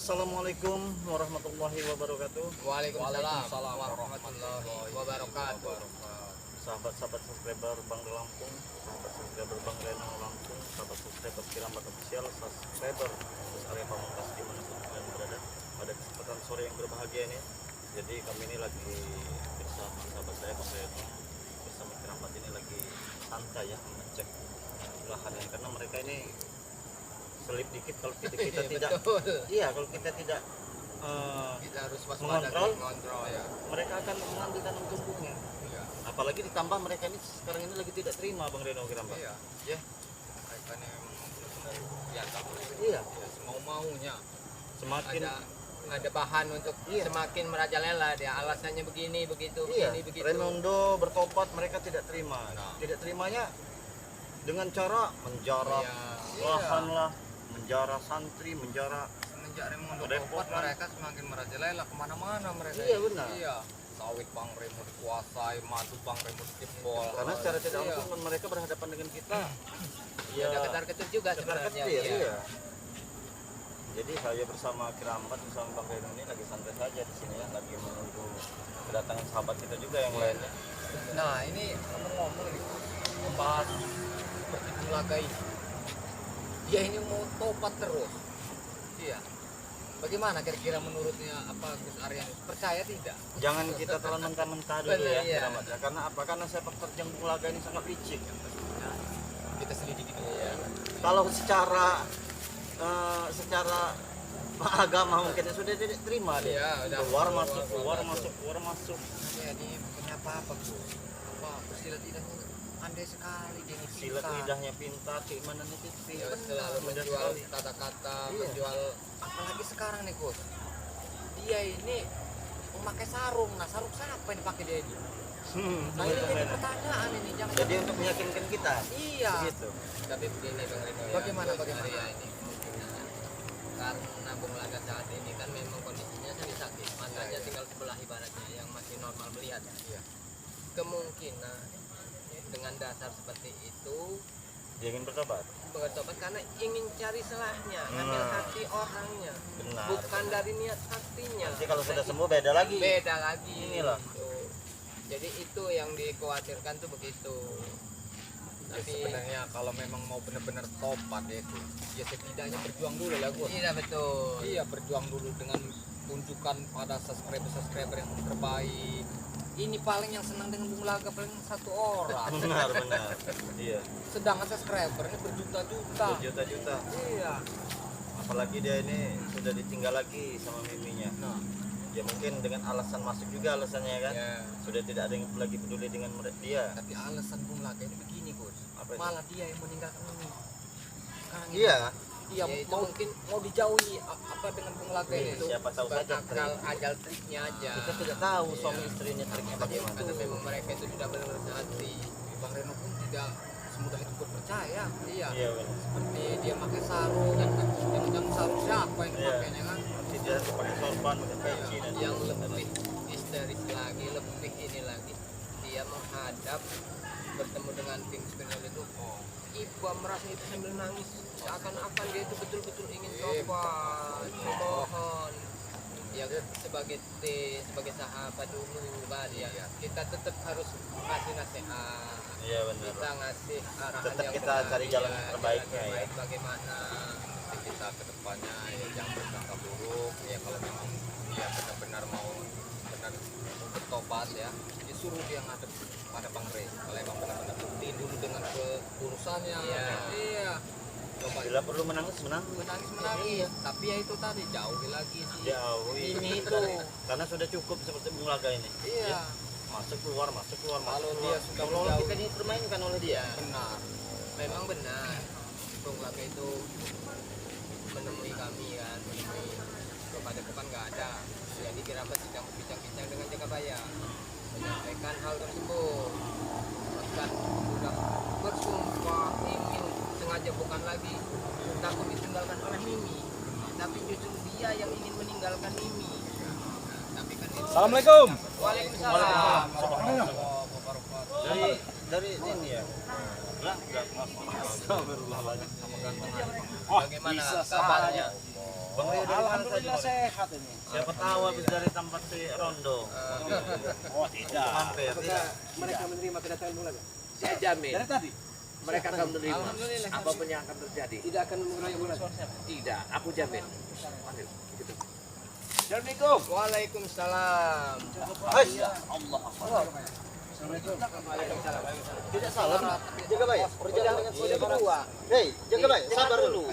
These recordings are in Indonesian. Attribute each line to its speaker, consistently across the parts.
Speaker 1: Assalamualaikum warahmatullahi wabarakatuh.
Speaker 2: Waalaikumsalam warahmatullahi wabarakatuh.
Speaker 1: Sahabat-sahabat subscriber Bang Lampung, sahabat subscriber Bang Reno Lampung, sahabat subscriber Kirambat Official, subscriber Terus Area Pamungkas dimanapun kalian berada. Pada kesempatan sore yang berbahagia ini, jadi kami ini lagi bersama sahabat saya Bang Reno bersama Kirambat ini lagi santai ya, mengecek lahan yang karena mereka ini selip dikit kalau kita tidak kalau kita tidak
Speaker 2: Kita harus waspada mengontrol ya.
Speaker 1: mereka akan mengambil tanam tumbuhnya.
Speaker 2: Iya.
Speaker 1: Apalagi ditambah mereka ini sekarang ini lagi tidak terima Bang Reno Kirambat.
Speaker 2: Iya.
Speaker 1: Ya.
Speaker 2: Mereka ini memang benar-benar biasa.
Speaker 1: Iya.
Speaker 2: Ya, semau-maunya.
Speaker 1: Semakin
Speaker 2: Ada bahan untuk semakin merajalela dia. Alasannya begini, begitu, begini, begitu.
Speaker 1: Renondo bertobat mereka tidak terima. Tidak terimanya dengan cara menjarah lahan lah, menjarah santri, menjarah
Speaker 2: Semenjak Raimundo bertobat mereka semakin merajalela kemana-mana mereka.
Speaker 1: Iya benar.
Speaker 2: Iya. Sawit Bang Remo dikuasai, madu Bang Remo jebol.
Speaker 1: Karena secara tidak langsung kan mereka berhadapan dengan kita.
Speaker 2: Ya, ada ketar-ketir juga sebenarnya.
Speaker 1: Iya. Jadi saya bersama Kirambat bersama Bang Reno ini lagi santai saja di sini ya, lagi menunggu kedatangan sahabat kita juga yang lainnya.
Speaker 2: Nah, ini ngomong-ngomong nih, membahas seperti Bulaga ini. Dia ini mau tobat terus. Iya. Bagaimana kira-kira menurutnya apa Gus Aryan? Percaya tidak?
Speaker 1: Jangan kita telan mentah-mentah dulu
Speaker 2: Benar,
Speaker 1: ya,
Speaker 2: iya.
Speaker 1: Kirambat ya. Karena apa? Karena sepak terjang Bulaga ini sangat licik.
Speaker 2: Kita selidiki dulu ya.
Speaker 1: Kalau secara agama mungkin sudah tidak terima dia.
Speaker 2: Iya, udah.
Speaker 1: Keluar masuk.
Speaker 2: Ya, ini kenapa apa Gus? Apa silat lidahnya pandai sekali dia ini
Speaker 1: Silat
Speaker 2: pintar.
Speaker 1: lidahnya pintar, keimanan itu
Speaker 2: Ya, selalu menjual kata-kata, menjual apalagi sekarang nih Gus. Dia ini memakai sarung. Nah, sarung siapa yang dipakai dia ini? Nah, ini jadi pertanyaan ini. Jangan
Speaker 1: Jadi untuk meyakinkan kita.
Speaker 2: iya.
Speaker 1: Gitu.
Speaker 2: Tapi begini Bang Rino ya. Bagaimana ya ini kemungkinan karena Bung Laga saat ini kan memang kondisinya sedang sakit, matanya tinggal sebelah ibaratnya yang masih normal melihat. Iya. Kemungkinan dengan dasar seperti itu
Speaker 1: Dia ingin bertobat.
Speaker 2: karena ingin cari salahnya, ngambil hati orangnya,
Speaker 1: Benar.
Speaker 2: bukan dari niat hatinya.
Speaker 1: Nanti kalau sudah sembuh beda lagi.
Speaker 2: Beda lagi.
Speaker 1: Inilah.
Speaker 2: Gitu. Jadi itu yang dikhawatirkan tuh begitu. Tapi
Speaker 3: Sebenarnya kalau memang mau benar-benar tobat ya itu, ya setidaknya berjuang dulu lah gue.
Speaker 2: iya betul.
Speaker 3: Iya, berjuang dulu dengan tunjukkan pada subscriber yang terbaik.
Speaker 2: Ini paling yang senang dengan Bung Laga paling satu orang.
Speaker 1: Benar. Iya.
Speaker 2: Sedangkan subscribernya berjuta-juta.
Speaker 1: Berjuta-juta.
Speaker 2: Iya.
Speaker 1: Apalagi dia ini sudah ditinggal lagi sama miminya.
Speaker 2: Nah,
Speaker 1: Ya mungkin dengan alasan masuk juga alasannya kan.
Speaker 2: ya.
Speaker 1: Sudah tidak ada yang lagi peduli dengan dia.
Speaker 2: Tapi alasan Bung Laga ini begini, Gus.
Speaker 1: Apa itu?
Speaker 2: Malah dia yang meninggalkan ini. Sekarang ini.
Speaker 1: Iya.
Speaker 2: Iya,
Speaker 3: Ya, itu
Speaker 2: mau mungkin mau dijauhi apa dengan Bung Laga
Speaker 1: Iya,
Speaker 2: itu.
Speaker 1: siapa tahu saja
Speaker 2: akal ajal triknya aja.
Speaker 1: Kita tidak tahu suami istrinya triknya bagaimana.
Speaker 2: Karena memang mereka itu sudah benar-benar sehati.
Speaker 3: Bang Reno pun tidak semudah itu berpercaya.
Speaker 2: Iya.
Speaker 1: Iya benar.
Speaker 2: Seperti dia pakai sarung kan, yang sarung siapa yang
Speaker 1: Iya.
Speaker 2: dipakainya kan?
Speaker 1: Tidak pakai sorban, pakai peci dan
Speaker 2: Yang lebih histeris lagi, lebih ini lagi, dia menghadap bertemu dengan tim spinal itu. Ibu merasa itu sambil nangis, seakan-akan dia itu betul-betul ingin tobat, mohon. Ya sebagai sahabat dulu kan ya, kita tetap harus kasih nasihat.
Speaker 1: Iya benar.
Speaker 2: Kita ngasih arahan
Speaker 1: Tetap
Speaker 2: yang
Speaker 1: kita
Speaker 2: benar,
Speaker 1: cari jalan
Speaker 2: ya,
Speaker 1: terbaiknya,
Speaker 2: jalan
Speaker 1: ya.
Speaker 2: terbaik bagaimana.
Speaker 3: Kita ke depannya ya jangan berkata buruk. Ya kalau memang dia benar-benar mau bertobat ya, disuruh dia ngadep pada Bang Rey. Kalau emang benar-benar buktiin dulu dengan keurusannya.
Speaker 2: Iya.
Speaker 3: Coba
Speaker 1: Bila perlu menangis.
Speaker 2: Menangis, tapi ya itu tadi jauhi lagi sih.
Speaker 1: Jauhi
Speaker 2: Ini itu.
Speaker 1: Karena sudah cukup seperti Bung Laga ini.
Speaker 2: Iya.
Speaker 1: Masuk keluar.
Speaker 3: Kalau dia sudah
Speaker 1: Kalau
Speaker 3: menjauh-
Speaker 1: kita dipermainkan oleh dia.
Speaker 2: Benar, memang benar. Bung Laga itu menemui kami kan, menemui kepada depan nggak ada. Jadi Kirambat sedang berbincang-bincang dengan Jakabaya, menyampaikan hal tersebut. Bahkan sudah bersumpah ingin sengaja bukan lagi takut ditinggalkan oleh Mimi, tapi justru dia yang ingin meninggalkan Mimi. Tapi kan itu.
Speaker 3: Assalamualaikum.
Speaker 2: Waalaikumsalam.
Speaker 1: Dari ini ya. Astagfirullahaladzim.
Speaker 2: Bagaimana kabarnya?
Speaker 1: Bang Rio dari mana
Speaker 4: Alhamdulillah
Speaker 1: saja?
Speaker 4: sehat ini.
Speaker 1: Siapa tahu habis dari tempat si Rondo.
Speaker 4: Oh tidak.
Speaker 1: Mampir.
Speaker 2: Apakah mereka menerima kedatangan Bung Laga?
Speaker 5: Saya jamin
Speaker 4: Dari tadi.
Speaker 5: mereka akan menerima
Speaker 2: Alhamdulillah.
Speaker 5: apapun yang akan terjadi.
Speaker 2: Tidak akan mengeroyok Bung Laga.
Speaker 5: Tidak, aku jamin. Panggil, gitu.
Speaker 4: Assalamualaikum.
Speaker 2: Waalaikumsalam.
Speaker 6: Tidak salah. Jaga baik. Berjalan dengan sudah berdua. Hei, jaga baik. Sabar dulu.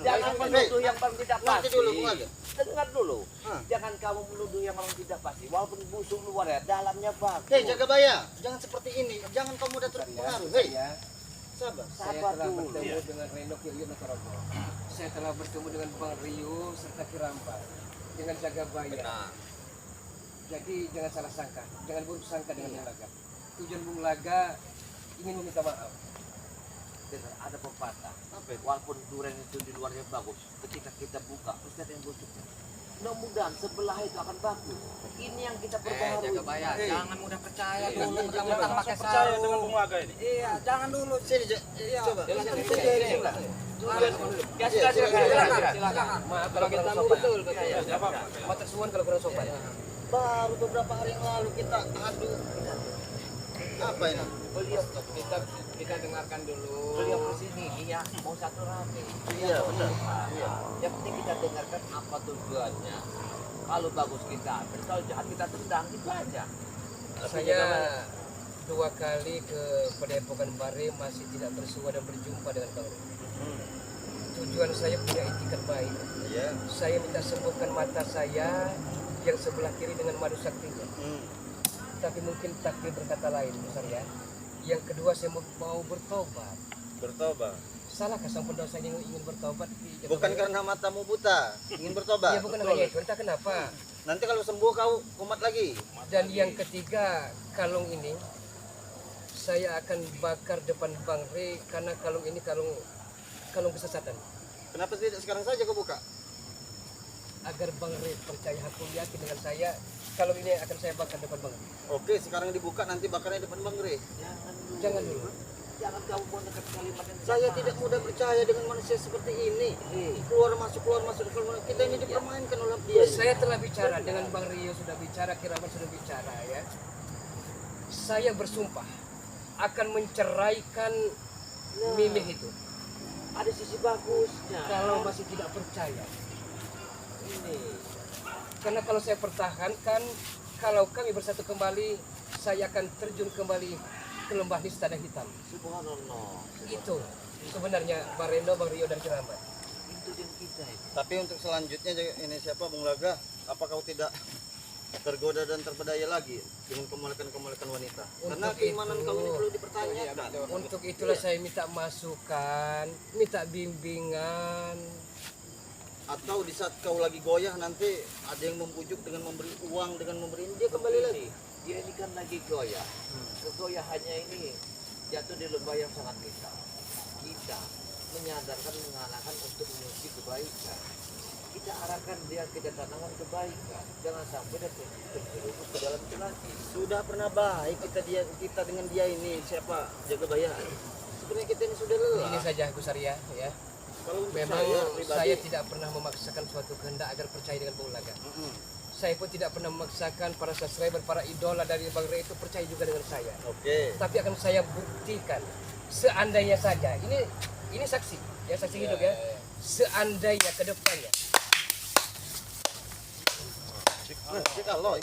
Speaker 5: Jangan menuduh yang paling tidak
Speaker 6: Nanti
Speaker 5: pasti.
Speaker 6: dulu, Bung Aga.
Speaker 5: Dengar dulu. Jangan kamu menuduh yang paling tidak pasti. Walaupun busuk luar ya, dalamnya bagus.
Speaker 6: Hei, jaga baya. Jangan seperti ini. Jangan kamu mudah terpengaruh. Hei,
Speaker 2: Saya
Speaker 6: sabar.
Speaker 2: telah bertemu dengan Reno Kiyo Nokorogo. Saya telah bertemu dengan Bang Rio serta Kiramba dengan Jaga Baya.
Speaker 3: Benar.
Speaker 2: Jadi jangan salah sangka, jangan buruk sangka dengan Bung Laga. Tujuan Bung Laga ingin meminta maaf.
Speaker 5: Dengar, ada pepatah. Walaupun durian itu di luarnya bagus, ketika kita buka, pasti ada yang busuknya. Mudah-mudahan sebelah itu akan bagus. Ini yang kita perbaharui.
Speaker 3: Jaga bayar, jangan mudah percaya dulu
Speaker 4: Jangan
Speaker 3: mentang-mentang pakai
Speaker 4: percaya
Speaker 3: sarung.
Speaker 4: dengan Bung Laga ini.
Speaker 3: Iya, jangan dulu.
Speaker 6: Sini, coba.
Speaker 2: Silakan. Maaf kalau kurang sopan. Matur suwun kalau kurang sopan.
Speaker 6: Baru beberapa hari yang lalu kita adu. Apa ini?
Speaker 2: Kita dengarkan dulu.
Speaker 5: Beliau kesini ya mau satu rame.
Speaker 6: Iya, benar.
Speaker 5: Yang penting kita dengarkan apa tujuannya. Kalau bagus kita ambil, kalau jahat kita tendang, itu aja.
Speaker 2: Saya 2 kali ke Padepokan Bare masih tidak bersua dan berjumpa dengan Bang Rio. Tujuan saya punya itikat baik.
Speaker 6: Iya.
Speaker 2: Saya minta sembuhkan mata saya yang sebelah kiri dengan madu saktinya. Tapi mungkin takdir berkata lain, besar ya. Yang kedua saya mau bertobat.
Speaker 6: Bertobat.
Speaker 2: Salahkah sang pendosa ini ingin bertobat?
Speaker 6: Bukan karena matamu buta, ingin bertobat.
Speaker 2: Ya bukan hanya itu, entah kenapa.
Speaker 6: Nanti kalau sembuh kau kumat lagi.
Speaker 2: Dan yang ketiga, kalung ini saya akan bakar depan Bang Re karena kalung ini kalung kesesatan.
Speaker 6: Kenapa tidak sekarang saja kau buka?
Speaker 2: Agar Bang Re percaya, aku yakin dengan saya, kalung ini akan saya bakar depan Bang Re.
Speaker 6: Oke, sekarang dibuka, nanti bakarnya depan Bang Re.
Speaker 2: Jangan dulu.
Speaker 5: Jangan kamu menekan kalimat yang
Speaker 6: Saya tidak mudah percaya dengan manusia seperti ini. Keluar masuk, kita ini dipermainkan oleh dia.
Speaker 2: Saya telah bicara dengan Bang Rio, sudah bicara, Kiraman sudah bicara ya. Saya bersumpah akan menceraikan Mimih itu.
Speaker 5: ada sisi bagusnya.
Speaker 2: Kalau masih tidak percaya.
Speaker 5: Ini
Speaker 2: Karena kalau saya pertahankan, kalau kami bersatu kembali, saya akan terjun kembali ke lembah Nistana Hitam.
Speaker 5: subhanallah.
Speaker 2: Itu sebenarnya Bang Reno, Bang Rio dan Kiraman.
Speaker 5: Itu yang kita itu.
Speaker 6: Tapi untuk selanjutnya ini siapa Bung Laga? Apa kau tidak tergoda dan terpedaya lagi dengan kemolekan wanita? Karena
Speaker 2: Untuk
Speaker 6: keimanan
Speaker 2: itu-
Speaker 6: kau ini perlu dipertanyakan.
Speaker 2: Untuk itulah saya minta masukan, minta bimbingan.
Speaker 6: Atau di saat kau lagi goyah nanti ada yang membujuk dengan memberi uang, dengan memberi ini, dia kembali lagi.
Speaker 5: Dia ini kan lagi goyah. Kegoyahannya ini jatuh di lembah yang sangat hitam. Kita menyadarkan, mengalahkan untuk menuju kebaikan. Kita arahkan dia ke tantangan kebaikan. Jangan sampai dia terjerumus ke dalam itu lagi.
Speaker 6: Sudah pernah baik kita dengan dia ini siapa? Jaga bayar. Sebenarnya kita ini sudah lelah.
Speaker 2: Ini saja Gus Arya ya.
Speaker 6: Kalau untuk
Speaker 2: Memang
Speaker 6: saya pribadi,
Speaker 2: saya tidak pernah memaksakan suatu kehendak agar percaya dengan Bung Laga. Saya pun tidak pernah memaksakan para subscriber, para idola dari Bang Ray itu percaya juga dengan saya.
Speaker 6: Oke.
Speaker 2: Tapi akan saya buktikan. Seandainya saja, ini saksi, ya saksi hidup ya. Seandainya ke depannya
Speaker 6: Kita loh.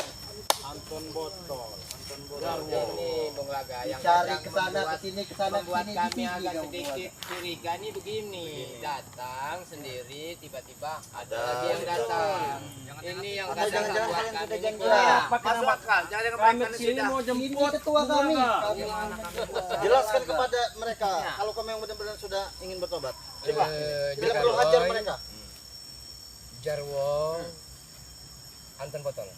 Speaker 4: Anton Botol.
Speaker 2: ini Bung Laga yang
Speaker 6: Cari
Speaker 2: kadang
Speaker 6: ke sana
Speaker 2: membuat-
Speaker 6: ke sini ke sana
Speaker 2: membuat
Speaker 6: ke
Speaker 2: kami
Speaker 6: sini
Speaker 2: agak sedikit curiga nih begini, datang sendiri tiba-tiba ada lagi yang datang. Ini yang
Speaker 6: Atau
Speaker 2: kadang
Speaker 6: jangan-jangan
Speaker 2: membuat
Speaker 6: kalian
Speaker 2: kami
Speaker 6: sudah
Speaker 2: ini
Speaker 6: janjian.
Speaker 2: kurang.
Speaker 5: Masuk akal. Jangan dengan
Speaker 4: Kami
Speaker 5: mereka
Speaker 4: kesini
Speaker 5: sudah.
Speaker 4: mau
Speaker 6: Ini
Speaker 4: jemput
Speaker 6: ketua kami.
Speaker 2: Bagaimana kami buat?
Speaker 6: Jelaskan kepada mereka kalau kamu yang benar-benar sudah ingin bertobat. Coba. Tidak
Speaker 2: Jaga
Speaker 6: perlu hajar
Speaker 2: Roy,
Speaker 6: mereka.
Speaker 2: Jarwo, Anton Botol.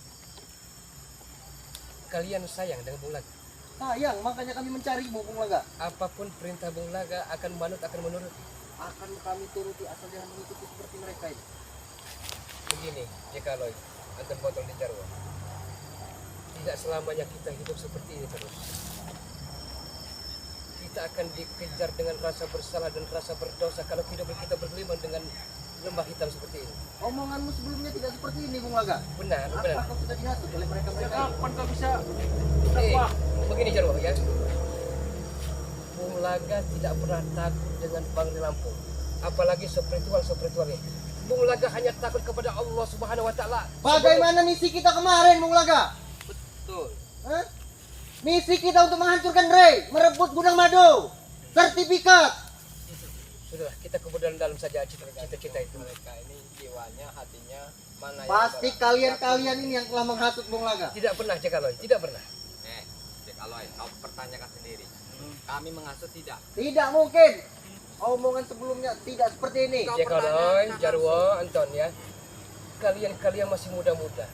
Speaker 2: Kalian sayang dengan Bung Laga.
Speaker 6: Sayang, makanya kami mencari Bung Laga.
Speaker 2: Apapun perintah Bung Laga akan manut, akan menurut.
Speaker 6: Akan kami turuti asal jangan mengikuti seperti mereka ini.
Speaker 2: Begini, jika Loy, Anton Botol di Jarwo. Tidak selamanya kita hidup seperti ini terus. Kita akan dikejar dengan rasa bersalah dan rasa berdosa kalau hidup kita bergelimang dengan lembah hitam seperti ini.
Speaker 6: Omonganmu sebelumnya tidak seperti ini, Bung Laga.
Speaker 2: Benar, benar.
Speaker 6: Apakah kau sudah dihasut oleh mereka-mereka?
Speaker 4: Kapan kau bisa
Speaker 2: Begini Jarwo ya. Bung Laga tidak pernah takut dengan Bangre Lampung. Apalagi spiritual-spiritualnya. Bung Laga hanya takut kepada Allah Subhanahu wa taala.
Speaker 6: Bagaimana misi kita kemarin, Bung Laga?
Speaker 2: Betul.
Speaker 6: Hah? Misi kita untuk menghancurkan Rey, merebut gudang madu, sertifikat.
Speaker 2: Sudahlah, kita kemudian dalam saja cita-cita itu.
Speaker 3: Mereka ini jiwanya, hatinya mana yang
Speaker 6: Pasti kalian-kalian ini yang telah menghasut Bung Laga.
Speaker 2: Tidak pernah Jakaloy, tidak pernah.
Speaker 3: Cek Aloy, kau pertanyakan sendiri. Kami menghasut tidak.
Speaker 6: Tidak mungkin. Omongan sebelumnya tidak seperti ini.
Speaker 2: Jakaloy, Jarwo, Anton ya. Kalian masih muda-muda.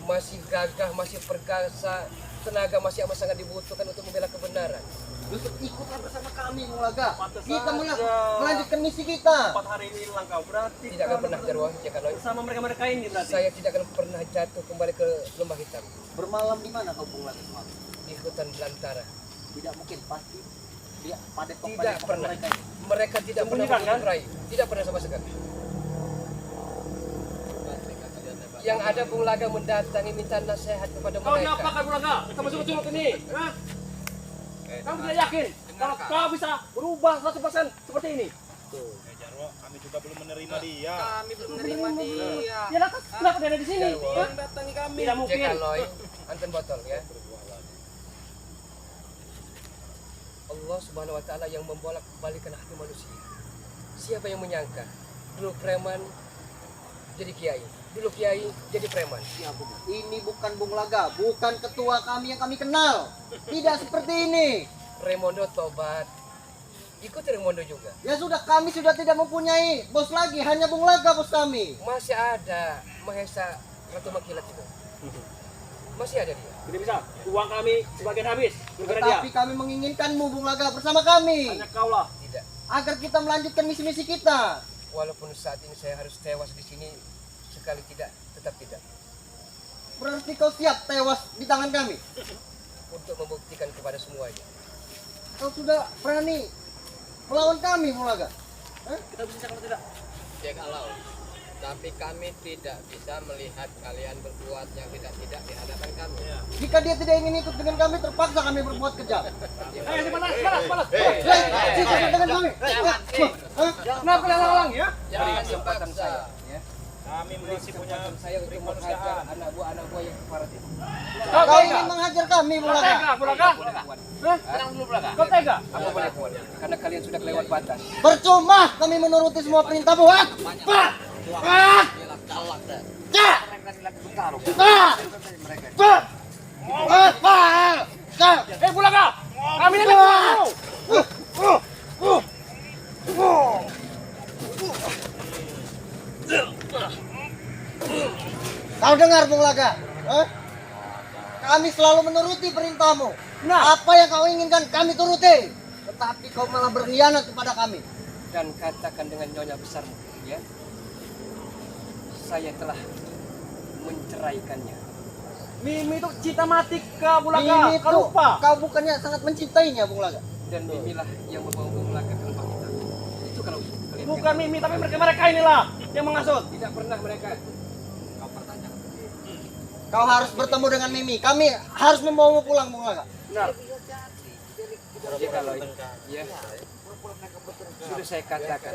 Speaker 2: Masih gagah, masih perkasa, tenaga masih amat sangat dibutuhkan untuk membela kebenaran.
Speaker 6: Justru ikutlah bersama kami, Bung Laga.
Speaker 4: Pantes
Speaker 6: Kita
Speaker 4: saja.
Speaker 6: melanjutkan misi kita.
Speaker 4: 4 hari ini hilang kau berarti
Speaker 2: Tidak akan pernah Jarwo, Jakaloy.
Speaker 4: sama mereka ini berarti.
Speaker 2: Saya tidak akan pernah jatuh kembali ke lembah hitam
Speaker 6: Bermalam di mana kau, Bung Laga semalam?
Speaker 2: di hutan belantara.
Speaker 6: Tidak mungkin, pasti dia
Speaker 2: Tidak pernah.
Speaker 6: mereka ini.
Speaker 2: Mereka tidak pernah
Speaker 4: Sembunyikan, kan?
Speaker 2: bercerai, tidak pernah sama sekali. Yang ada Bung Laga mendatangi minta nasihat kepada
Speaker 4: Kau
Speaker 2: mereka.
Speaker 4: nyapa kan Bulaga? Kamu suruh ini. Hah? Kamu tidak yakin kalau kau bisa berubah 100% seperti ini?
Speaker 1: Jarwo, kami juga belum menerima dia.
Speaker 3: Kami belum menerima dia.
Speaker 4: Ya lantas kenapa dia ada di sini?
Speaker 2: Jarwo.
Speaker 4: Hah?
Speaker 3: Datangi kami.
Speaker 4: Tidak mungkin.
Speaker 2: Jakaloy, Anton botol ya. Allah Subhanahu wa taala yang membolak-balikkan hati manusia. Siapa yang menyangka dulu preman jadi kiai, dulu kiai jadi preman.
Speaker 6: Ya, Bung. Ini bukan Bung Laga, bukan ketua kami yang kami kenal. Tidak seperti ini.
Speaker 2: Remondo tobat. Ikut Remondo juga.
Speaker 6: Ya sudah, kami sudah tidak mempunyai bos lagi, hanya Bung Laga bos kami.
Speaker 2: Masih ada Mahesa Ratu Makilat itu. Masih ada dia.
Speaker 4: Tidak bisa. Uang kami sebagian habis. Gara-gara dia.
Speaker 6: Tetapi kami menginginkanmu, Bung Laga, bersama kami.
Speaker 4: Hanya kau lah.
Speaker 2: Tidak.
Speaker 6: Agar kita melanjutkan misi-misi kita.
Speaker 2: Walaupun saat ini saya harus tewas di sini, sekali tidak, tetap tidak.
Speaker 6: Berarti kau siap tewas di tangan kami.
Speaker 2: Untuk membuktikan kepada semuanya.
Speaker 6: Kau sudah berani melawan kami, Bung Laga. Hah?
Speaker 4: Kita bisa kalau tidak.
Speaker 3: Cek Aloy. Tapi kami tidak bisa melihat kalian berbuat yang tidak-tidak di hadapan kami.
Speaker 6: Jika dia tidak ingin ikut dengan kami, terpaksa kami berbuat kejam.
Speaker 4: Ayo balas.
Speaker 6: Ikut dengan kami. Hah?
Speaker 4: Kenapa kalian halang ya?
Speaker 2: Beri
Speaker 3: Jangan
Speaker 2: kesempatan
Speaker 3: dipaksa.
Speaker 2: saya. Ya.
Speaker 1: Kami masih punya
Speaker 2: Saya untuk menghajar anak buah yang keparat itu.
Speaker 6: Kau ingin menghajar kami, Bung Laga.
Speaker 4: Tega, Bulaga.
Speaker 2: Hah?
Speaker 4: Kau tega?
Speaker 2: Aku boleh kuat. Karena kalian sudah kelewat batas.
Speaker 6: Percuma kami menuruti semua perintahmu. Hah? Ah!
Speaker 3: Galak dah.
Speaker 6: Ah! Ah! Ah! Ah! Ah!
Speaker 4: Bulaga. Kami ini kamu.
Speaker 6: Kau dengar, Bung Laga? Hah? Kami selalu menuruti perintahmu.
Speaker 4: Nah.
Speaker 6: Apa yang kau inginkan kami turuti. Tetapi kau malah berkhianat kepada kami.
Speaker 2: Dan katakan dengan nyonya besarmu, ya. Saya telah menceraikannya.
Speaker 4: Mimi itu cinta mati ke Bulaga.
Speaker 6: Ini
Speaker 4: Kau
Speaker 6: tuh,
Speaker 4: lupa.
Speaker 6: kau bukannya sangat mencintainya, Bung Laga?
Speaker 2: Dan Mimilah yang membawa Bung Laga ke lembah hitam. Itu kalau kalian
Speaker 4: Bukan Mimi tapi mereka inilah yang mengasut.
Speaker 2: tidak pernah mereka.
Speaker 3: Kau pertanyakan sendiri.
Speaker 6: Kau harus bertemu dengan Mimi. Kami harus membawamu pulang, Bung Laga.
Speaker 4: Benar.
Speaker 2: Jadi kalau ya sudah saya katakan.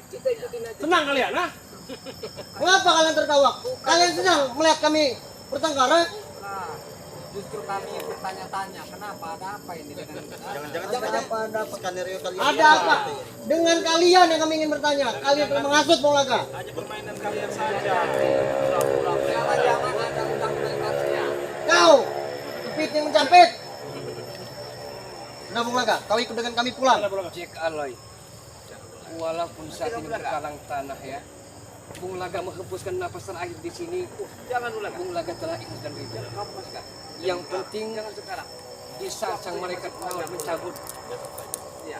Speaker 2: Kita ikutin aja.
Speaker 4: Senang kalian, ha?
Speaker 6: Mengapa kalian tertawa? Kalian senang melihat kami bertengkar?
Speaker 3: Nah, justru kami bertanya-tanya, kenapa ada apa ini dengan
Speaker 6: Ada apa skenario kalian? Ada apa? Dengan kalian yang kami ingin bertanya. Kalian telah menghasut, Bung Laga.
Speaker 1: hanya permainan kalian saja.
Speaker 3: jangan-jangan ada undang-undang rahasia.
Speaker 6: Kau, kepiting mencampit. Nah, Bung Laga, kau ikut dengan kami pulang.
Speaker 2: Jack Aloy. Walaupun saat ini berkalang tanah ya. Bung Laga menghembuskan napas terakhir di sini.
Speaker 3: Jangan dulu.
Speaker 2: Bung Laga telah ikhlas dan ridha. Yang penting jangan sekarang. Di saat sang malaikat maut mencabut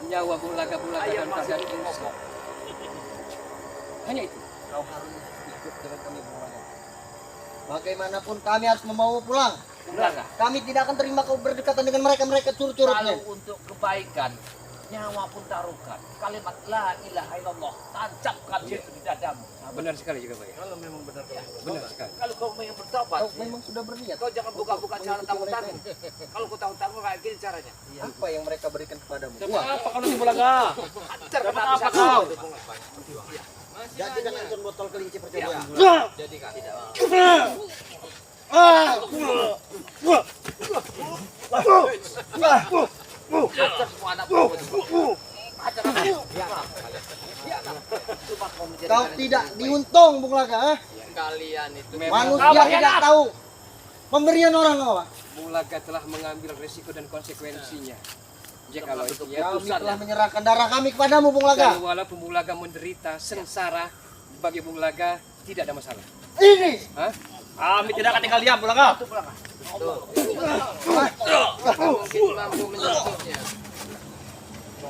Speaker 2: nyawa Bung Laga dalam keadaan insaf. Hanya itu.
Speaker 6: Kau harus ikut dengan kami, Bung Laga. Bagaimanapun kami harus membawamu pulang.
Speaker 2: Bung Laga.
Speaker 6: Kami tidak akan terima kau berdekatan dengan mereka curut-curutnya.
Speaker 5: Kalau untuk kebaikan nyawa pun taruhkan. Kalimat la ilaha illallah tancapkan itu di dadamu.
Speaker 2: Benar sekali juga Pak ya.
Speaker 1: Kalau memang benar
Speaker 2: Benar
Speaker 1: bertobat.
Speaker 2: sekali.
Speaker 5: Kalau kau ingin bertobat,
Speaker 6: Kau memang sudah berniat.
Speaker 5: kau jangan buka-buka cara tanggung-tanggung. Kalau kau tanggung-tanggung kayak gini caranya.
Speaker 6: Apa yang mereka berikan kepadamu?
Speaker 4: Dapat apa kau nanti Bulaga?
Speaker 5: Antar
Speaker 4: Dapat
Speaker 5: kena
Speaker 4: apa
Speaker 5: bisa
Speaker 4: kau?
Speaker 6: Jadi kan nonton botol kelinci percobaan.
Speaker 3: Jadi kan tidak.
Speaker 5: Antar semua anak buah itu. Antar anak. Cuma kau menjadi
Speaker 6: Kau tidak diuntung, Bung Laga. Ha?
Speaker 3: Kalian itu
Speaker 6: Manusia tidak tahu pemberian orang apa.
Speaker 2: Bung Laga telah mengambil resiko dan konsekuensinya. Jikalau ya,
Speaker 6: Kami telah menyerahkan darah kami kepadamu, Bung Laga.
Speaker 2: dan walaupun Bung Laga menderita sengsara, bagi Bung Laga tidak ada masalah.
Speaker 6: Ini.
Speaker 2: Hah?
Speaker 4: Kami tidak akan tinggal diam Bulaga.
Speaker 3: mungkin mampu menyentuhnya.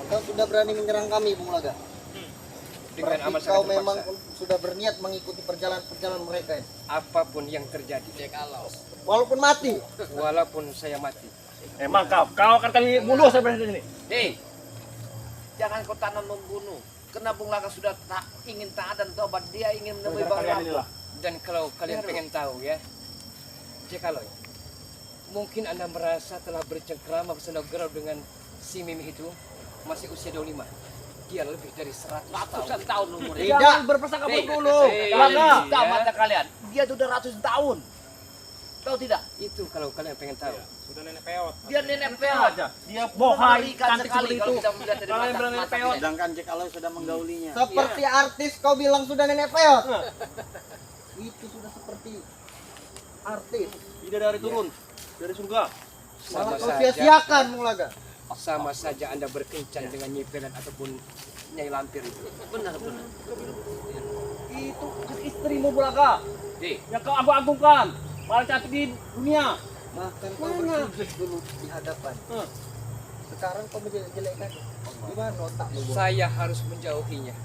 Speaker 6: Kau sudah berani menyerang kami, Bung Laga.
Speaker 2: Dengan
Speaker 6: Berarti
Speaker 2: amat
Speaker 6: kau
Speaker 2: sangat
Speaker 6: memang
Speaker 2: terpaksa.
Speaker 6: sudah berniat mengikuti perjalanan mereka ini.
Speaker 2: Apapun yang terjadi,
Speaker 3: Jikalau
Speaker 6: Walaupun mati.
Speaker 2: walaupun saya mati,
Speaker 4: Emang kau akan kami bunuh sampai di sini.
Speaker 5: Hei, jangan kau tanam membunuh. Karena Bung Laga sudah tak ingin taat dan tobat. Dia ingin menemui Bang
Speaker 4: Kalian
Speaker 5: Lampung.
Speaker 4: inilah.
Speaker 2: dan kalau kalian pengen tahu ya, jikalau mungkin Anda merasa telah bercengkrama bersenang-senang dengan si Mimi itu masih usia 25. Dia lebih dari 100 tahun.
Speaker 5: Ratusan tahun umurnya.
Speaker 6: Tidak.
Speaker 4: Jangan berprasangka buruk dulu. Bulaga.
Speaker 5: Tidak mata kalian. Dia sudah ratusan tahun. Tahu tidak?
Speaker 2: Itu kalau kalian pengen tahu.
Speaker 1: Sudah nenek peot.
Speaker 5: Dia nenek
Speaker 4: Lihat
Speaker 5: peot.
Speaker 4: aja. Dia bohai
Speaker 5: Mengerikan
Speaker 4: cantik
Speaker 5: sekali
Speaker 4: seperti
Speaker 5: kalau
Speaker 4: itu.
Speaker 5: kita melihat dari
Speaker 4: Kalian
Speaker 5: mata
Speaker 4: bilang nenek
Speaker 5: mata
Speaker 4: peot.
Speaker 5: dia.
Speaker 6: Sedangkan jikalau sudah menggaulinya. Seperti artis kau bilang sudah nenek peot. Itu sudah seperti artis.
Speaker 4: Tidak dari turun dari surga.
Speaker 2: Sama
Speaker 6: Malah kau
Speaker 2: saja,
Speaker 6: sia-siakan, Bung Laga.
Speaker 2: sama saja Anda berkencan dengan Nyi Pelan ataupun Nyai Lampir itu.
Speaker 5: Benar-benar.
Speaker 4: Itu kan istrimu Bulaga.
Speaker 5: Hei,
Speaker 4: Yang kau agung-agungkan. Paling cantik di dunia.
Speaker 6: Bahkan kau
Speaker 4: Mana?
Speaker 6: bersujud dulu di hadapan. Sekarang kau menjelek-jelekkan. Gimana otakmu, Bung?
Speaker 2: Saya harus menjauhinya.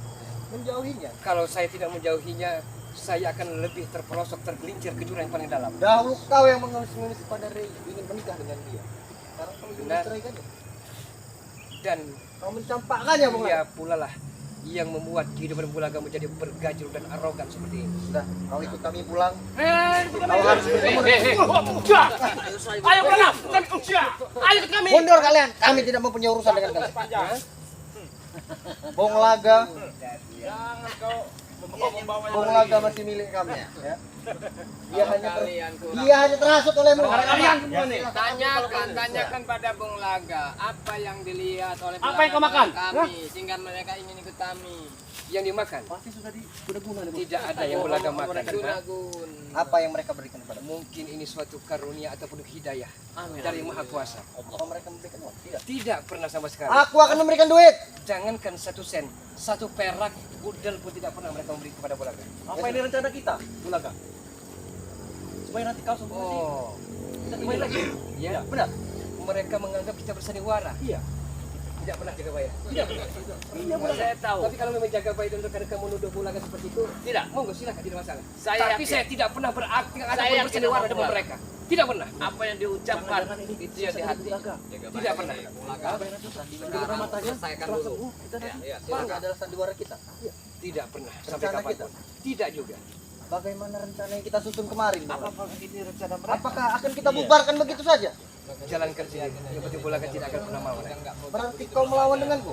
Speaker 6: Menjauhinya.
Speaker 2: Kalau saya tidak menjauhinya, saya akan lebih terpelosok, tergelincir ke jurang yang paling dalam.
Speaker 6: Dahulu kau yang mengemis-ngemis pada Rey ingin menikah dengan dia. Sekarang kau ingin
Speaker 2: Benar.
Speaker 6: menceraikannya.
Speaker 2: Dan
Speaker 6: Kau mencampakkannya, Bung Laga.
Speaker 2: dia pula lah yang membuat kehidupan Bulaga menjadi bergajul dan arogan seperti ini.
Speaker 6: Sudah, kau ikut kami pulang.
Speaker 4: Kau
Speaker 6: Kau harus
Speaker 4: Ayo Bulaga. Ayo ikut kami.
Speaker 6: mundur kalian. Kami tidak mempunyai urusan dengan kalian. Bung Laga. Bung Laga masih milik kami ya. Dia hanya terhasut olehmu.
Speaker 4: Kalian semua nih.
Speaker 2: Tanyakan pada Bung Laga apa yang dilihat oleh
Speaker 4: Apa yang kau makan?
Speaker 2: kami sehingga mereka ingin ikut kami. Yang dimakan
Speaker 4: Pasti sudah diguna-guna nih.
Speaker 2: tidak ada yang Bulaga makan.
Speaker 6: Apa yang mereka berikan kepadamu?
Speaker 2: Mungkin ini suatu karunia ataupun hidayah dari Yang Maha Kuasa.
Speaker 6: Apa mereka memberikan uang? Tidak.
Speaker 2: Tidak pernah sama sekali.
Speaker 6: Aku akan memberikan duit.
Speaker 2: Jangankan 1 sen, 1 perak budel pun tidak pernah mereka memberi kepada Bulaga.
Speaker 4: Apa ini rencana kita, Bulaga? Supaya nanti kau sembuh nanti.
Speaker 2: Oh,
Speaker 4: Kita kembali lagi.
Speaker 2: ya.
Speaker 4: Benar.
Speaker 2: Mereka menganggap kita bersandiwara.
Speaker 4: Iya.
Speaker 2: Tidak pernah jaga bayar.
Speaker 4: Iya benar. Iya benar.
Speaker 5: saya tahu.
Speaker 2: Tapi kalau memang jaga baik dan kadang kamu nuduh Bulaga seperti itu,
Speaker 5: Tidak.
Speaker 2: monggo silakan tidak masalah.
Speaker 5: Saya
Speaker 2: Tapi
Speaker 5: yakin.
Speaker 2: saya tidak pernah berarti
Speaker 5: Saya
Speaker 2: ataupun
Speaker 5: yakin
Speaker 2: bersandiwara
Speaker 5: sama
Speaker 2: dengan
Speaker 5: Bulaga.
Speaker 2: mereka. Tidak pernah.
Speaker 5: Apa yang diucapkan itu yang di hati.
Speaker 2: Tidak pernah.
Speaker 6: Dengan matanya
Speaker 3: selesaikan
Speaker 6: telah
Speaker 3: dulu.
Speaker 6: sembuh. Kita
Speaker 3: Ya,
Speaker 6: Bangga adalah sandiwara kita.
Speaker 2: Tidak pernah sampai
Speaker 6: Rencana
Speaker 2: kapanpun. Tidak juga.
Speaker 6: Bagaimana rencana yang kita susun kemarin? Bung Laga?
Speaker 5: Apakah ini rencana mereka?
Speaker 6: Apakah akan kita bubarkan begitu saja?
Speaker 2: Jalankan sendiri. Yang penting Bulaga tidak akan pernah mau.
Speaker 6: Berarti kau melawan denganku?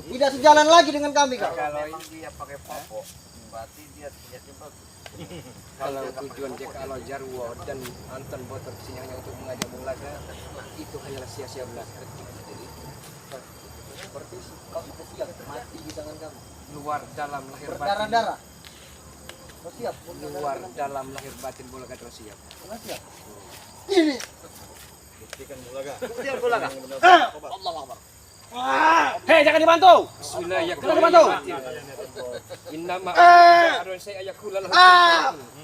Speaker 6: Tidak sejalan lagi dengan kami kau.
Speaker 5: Kalau memang dia pakai popok, berarti dia niatnya bagus.
Speaker 2: Kalau tujuan Jekalau Jarwo dan Anton Botor kesini hanya untuk mengajak Bulaga, itu hanyalah sia-sia belaka.
Speaker 6: Seperti kau sudah siap mati di tangan kami.
Speaker 2: Luar dalam lahir batin.
Speaker 6: Berdarah-darah. Kau siap?
Speaker 2: Luar dalam lahir batin Bulaga terus siap.
Speaker 6: Kau siap? Ini.
Speaker 5: Kemudian Bulaga. Allah Akbar.
Speaker 4: Hei, jangan dibantu.
Speaker 2: Bismillahirrahmanirrahim. Innama arun saya ayakula lahu.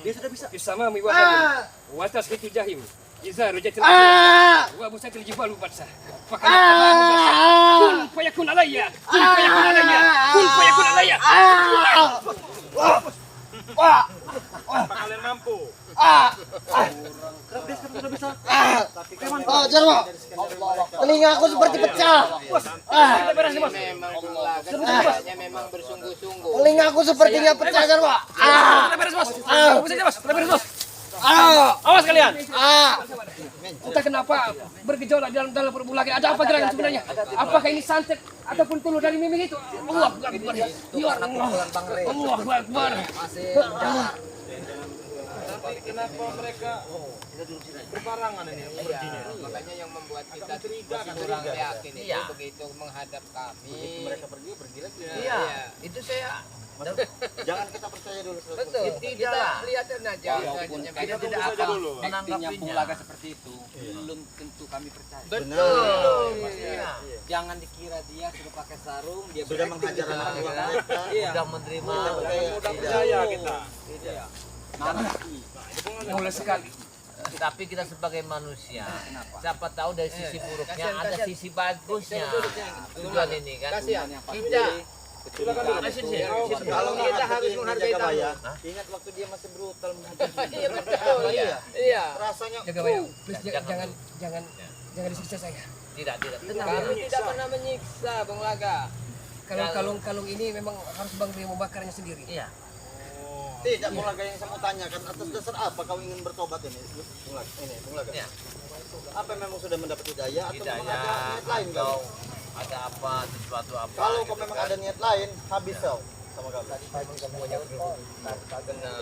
Speaker 4: Dia sudah bisa.
Speaker 2: Bisama mi wahid. Wa tasqitu jahim. Iza rajatil wa busatil jibalu batsa. Kun fayakun alayya. Kun fayakun alayya. Kun fayakun alayya.
Speaker 1: Apa kalian mampu?
Speaker 6: Oh, Jarwo.
Speaker 4: Telingaku seperti pecah.
Speaker 2: Memang Bung Laga tampaknya memang bersungguh-sungguh.
Speaker 4: Telingaku sepertinya pecah, Pak.
Speaker 7: Awas kalian.
Speaker 4: Entah kenapa bergejolak dalam perut Bung Laga. Ada apa gerangan sebenarnya? Apakah ini santet ataupun tulu dari mimik itu? Allah Akbar. Ya Allah. Allah Akbar.
Speaker 6: Tapi kenapa mereka berbarangan ini perginya?
Speaker 2: Makanya yang membuat kita kurang yakin itu begitu menghadap kami.
Speaker 6: Mereka pergi lagi.
Speaker 5: Iya, itu saya
Speaker 6: Jangan kita percaya dulu.
Speaker 2: Betul. Kita lihat aja.
Speaker 5: kita tidak akan menanggapinya.
Speaker 3: seperti itu, belum tentu kami percaya.
Speaker 2: Betul.
Speaker 5: Iya.
Speaker 3: Jangan dikira dia sudah pakai sarung, dia
Speaker 6: Sudah menghajar anak buah mereka.
Speaker 5: Sudah menerima.
Speaker 6: Mudah percaya kita.
Speaker 4: Mulai sekali.
Speaker 5: Tapi kita sebagai manusia, siapa tahu dari sisi buruknya ada sisi bagusnya. Tujuan ini kan. Kita
Speaker 6: Kalau kita harus menghargai Jagabaya, ingat waktu dia masih brutal menghajar.
Speaker 2: Iya betul. Iya.
Speaker 6: Rasanya
Speaker 4: Jagabaya, please jangan disiksa saya.
Speaker 5: tidak
Speaker 2: Kami tidak pernah menyiksa Bung Laga.
Speaker 4: Kalau kalung ini memang harus Bang Rio membakarnya sendiri.
Speaker 5: Iya.
Speaker 6: tidak Bung Laga yang saya mau tanyakan atas dasar apa kau ingin bertobat ini? Bung Laga.
Speaker 5: Iya.
Speaker 6: Apa memang sudah mendapat hidayah atau memang ada
Speaker 5: Hidayah
Speaker 6: niat lain kau?
Speaker 5: atau ada apa sesuatu apa?
Speaker 6: Kalau kau
Speaker 5: gitu
Speaker 6: memang
Speaker 5: kan.
Speaker 6: ada niat lain, habis kau sama kau.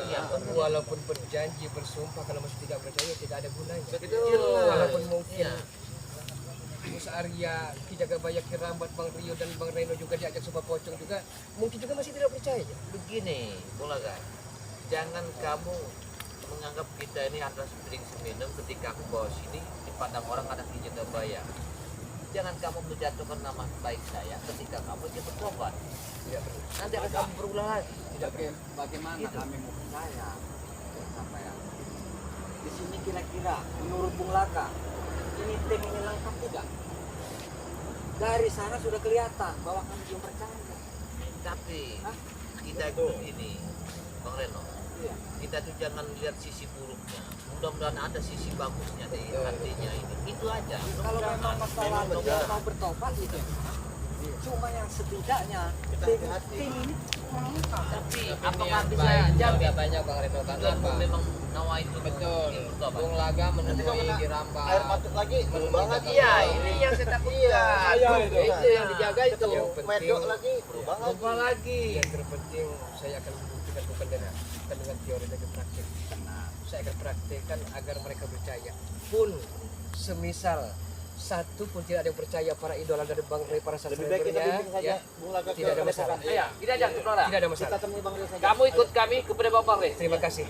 Speaker 5: Iya,
Speaker 4: Walaupun berjanji bersumpah kalau masih tidak percaya tidak ada gunanya.
Speaker 2: Betul.
Speaker 4: Walaupun mungkin
Speaker 5: Iya.
Speaker 4: Musa Arya, Ki Jagabaya, Ki Rambat, Bang Rio dan Bang Reno juga diajak sumpah pocong juga mungkin juga masih tidak percaya.
Speaker 5: Begini, Bung Laga, jangan kamu menganggap kita ini adalah piring seminum ketika aku bawa sini dipandang orang ada Ki Jagabaya. Jangan kamu menjatuhkan nama baik saya ketika kamu ingin bertobat. Nanti akan kamu berulang lagi.
Speaker 3: Bagaimana
Speaker 5: Gitu.
Speaker 3: kami mau percaya? Apa ya? Di sini kira-kira menurut Bung Laga, ini tim ini lengkap tidak? Dari sana sudah kelihatan bahwa kami belum percaya.
Speaker 5: Tapi kita itu ini, Bang Reno,
Speaker 3: Iya.
Speaker 5: kita tuh jangan lihat sisi buruknya. Mudah-mudahan ada sisi bagusnya di hatinya ini. Itu aja.
Speaker 3: Kalau memang masalah dia mau bertobat gitu. Cuma yang setidaknya tim ini
Speaker 5: Tapi apakah bisa
Speaker 2: Tidak
Speaker 5: jamin
Speaker 2: banyak Bang Reno karena
Speaker 5: kamu
Speaker 2: apa?
Speaker 5: memang nawa itu
Speaker 2: Betul.
Speaker 5: bertobat?
Speaker 2: Bung Laga
Speaker 6: Nanti kau
Speaker 2: menemui
Speaker 6: kena
Speaker 2: Ki Rambat.
Speaker 6: air matut lagi, berubah lagi.
Speaker 5: Iya, ini yang saya takutkan.
Speaker 2: Itu yang dijaga itu.
Speaker 6: Medok lagi, berubah lagi.
Speaker 5: Lupa lagi.
Speaker 4: Yang terpenting saya akan membuktikan bukan dengan teori tapi praktik. Saya akan praktekkan agar mereka percaya. Pun semisal satu pun tidak ada yang percaya para idola dari Bang Ray para
Speaker 6: Lebih baik kita
Speaker 4: subscribernya,
Speaker 6: bimbing saja Bung Laga
Speaker 4: tidak ada masalah.
Speaker 5: Iya, kita ajak ke Flora.
Speaker 4: Tidak ada
Speaker 6: Kita
Speaker 4: masalah.
Speaker 6: temui Bang Ria saja.
Speaker 5: Kamu ikut kami kepada Bapak Re.
Speaker 4: Terima kasih.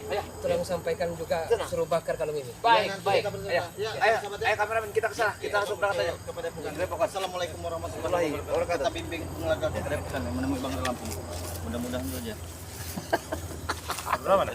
Speaker 4: Tolong sampaikan juga suruh bakar kalung ini.
Speaker 5: Baik,
Speaker 6: Nanti
Speaker 5: baik.
Speaker 6: kita bersama.
Speaker 5: Ayo,
Speaker 6: Ya,
Speaker 5: ayo,
Speaker 6: sahabat ya.
Speaker 5: ayo kameramen kita ke sana. Kita langsung berangkat aja.
Speaker 6: Kepada Bung Assalamualaikum warahmatullahi wabarakatuh. Kita bimbing Bung Laga ke depan menemui Bang Lampung. Mudah-mudahan saja.
Speaker 1: Berapa nih?